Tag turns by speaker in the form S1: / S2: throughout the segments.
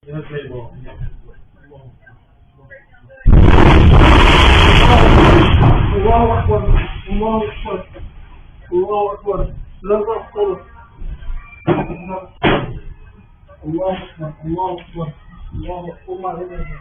S1: الله أكبر الله أكبر الله أكبر لا تغفر الله أكبر الله أكبر الله أكبر.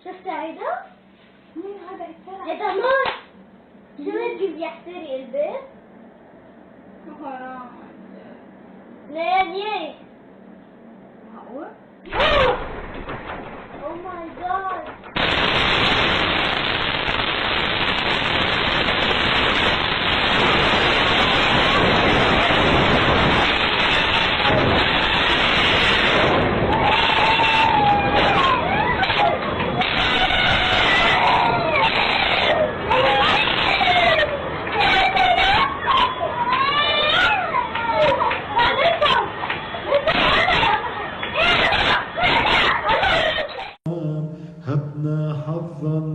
S2: شفت عيدا؟ مين هذا السرعة؟ هذا نور. شو تجيب يحتري البيت؟ ليه؟ معقول؟ Oh my god.
S3: هبنا حظا